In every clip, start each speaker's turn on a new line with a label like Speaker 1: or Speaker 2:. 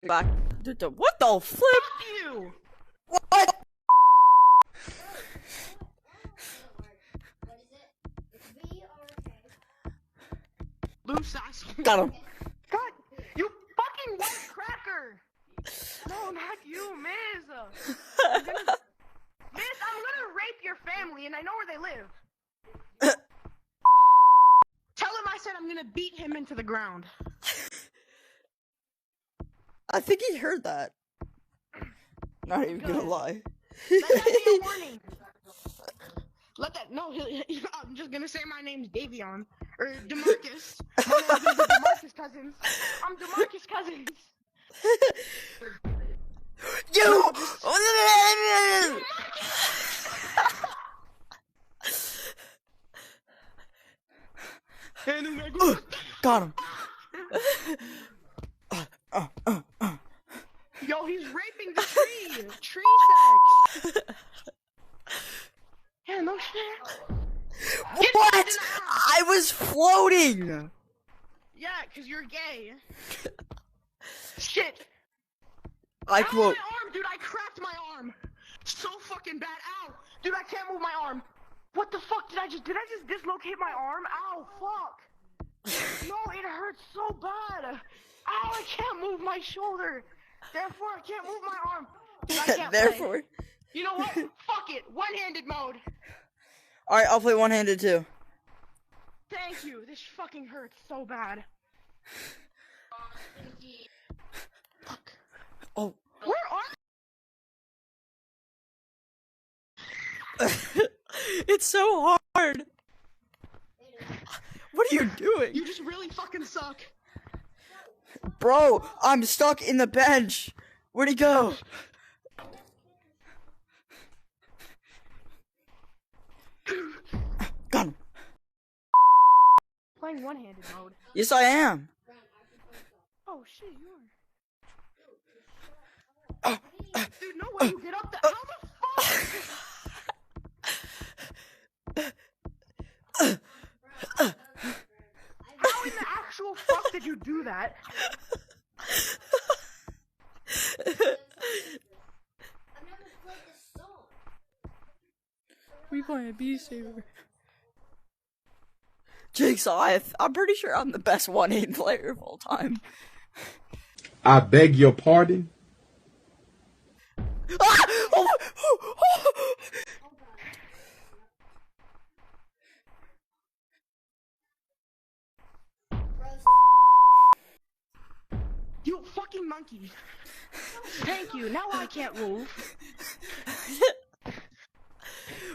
Speaker 1: Back. What the flip?
Speaker 2: Fuck you!
Speaker 1: What?
Speaker 2: Loose ass.
Speaker 1: Got him.
Speaker 2: God, you fucking white cracker! No, not you, Miz. Miz, I'm gonna rape your family, and I know where they live. Tell him I said I'm gonna beat him into the ground.
Speaker 1: I think he heard that. Not even gonna lie.
Speaker 2: Let that be a warning. Let that. No, I'm just gonna say my name's Davion. Or DeMarcus. My name's gonna be DeMarcus Cousins. I'm DeMarcus Cousins.
Speaker 1: You! Got him.
Speaker 2: Yo, he's raping the tree. Tree sex. Yeah, no shit.
Speaker 1: What? I was floating.
Speaker 2: Yeah, cause you're gay. Shit.
Speaker 1: I
Speaker 2: Ow,
Speaker 1: quote.
Speaker 2: my arm, dude, I cracked my arm. So fucking bad. Ow. Dude, I can't move my arm. What the fuck did I just dislocate my arm? Ow, fuck. No, it hurts so bad. Ow, I can't move my shoulder. Therefore, I can't move my arm. Dude, I can't
Speaker 1: Therefore.
Speaker 2: play. You know what? Fuck it. One-handed mode.
Speaker 1: Alright, I'll play one-handed too.
Speaker 2: Thank you. This fucking hurts so bad. Fuck.
Speaker 1: Oh.
Speaker 2: Where are
Speaker 1: It's so hard. What are you doing?
Speaker 2: you? Just really fucking suck.
Speaker 1: Bro, I'm stuck in the bench. Where'd he go? Got him.
Speaker 2: Playing one-handed mode.
Speaker 1: Yes, I am.
Speaker 2: Oh shit, you are. Dude, no way you get up there. How the fuck? How in the actual fuck did you do that?
Speaker 1: We playing a B saver. Jigsaw, I'm pretty sure I'm the best one-handed player of all time.
Speaker 3: I beg your pardon?
Speaker 1: Ah! Oh!
Speaker 2: You fucking monkey. Thank you, now I can't move.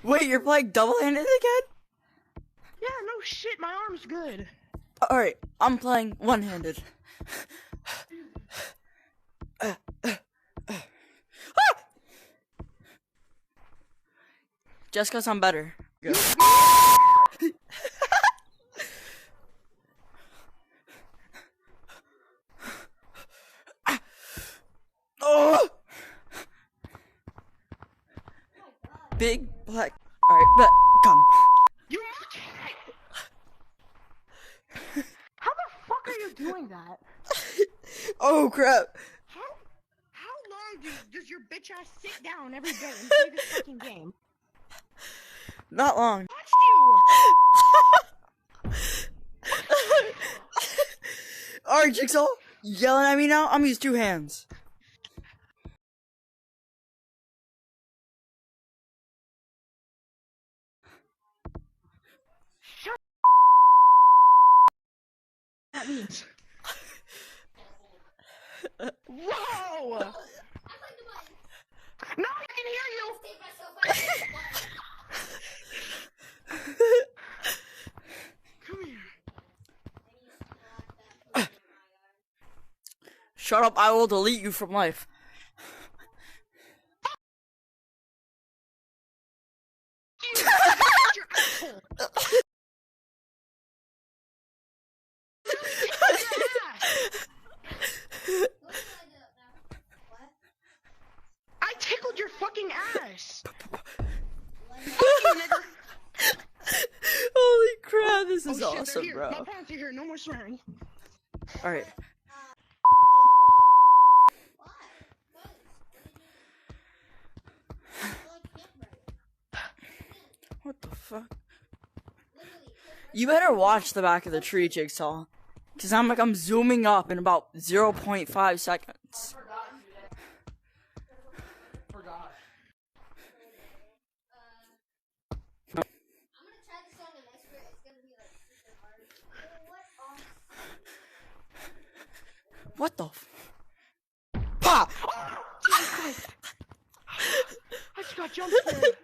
Speaker 1: Wait, you're playing double-handed again?
Speaker 2: Yeah, no shit, my arm's good.
Speaker 1: Alright, I'm playing one-handed. Just cause I'm better. Go. Oh! Big black. Alright, but got him.
Speaker 2: You monkey! How the fuck are you doing that?
Speaker 1: Oh crap.
Speaker 2: How long does your bitch ass sit down every day and play this fucking game?
Speaker 1: Not long.
Speaker 2: Touched you!
Speaker 1: Alright, Jigsaw. You yelling at me now? I'm gonna use two hands.
Speaker 2: Shut that means. Whoa! No, I can hear you! Come here.
Speaker 1: Shut up, I will delete you from life.
Speaker 2: Your asshole. I tickled your fucking ass. Fuck you, nigger.
Speaker 1: Holy crap, this is
Speaker 2: Oh, shit,
Speaker 1: awesome,
Speaker 2: they're here.
Speaker 1: bro.
Speaker 2: My parents are here. No more swearing.
Speaker 1: Alright. fuck? You better watch the back of the tree, Jigsaw. Cause I'm zooming up in about 0.5 seconds.
Speaker 2: Forgot.
Speaker 1: What the Pa!
Speaker 2: Jesus Christ. I just got jump scared.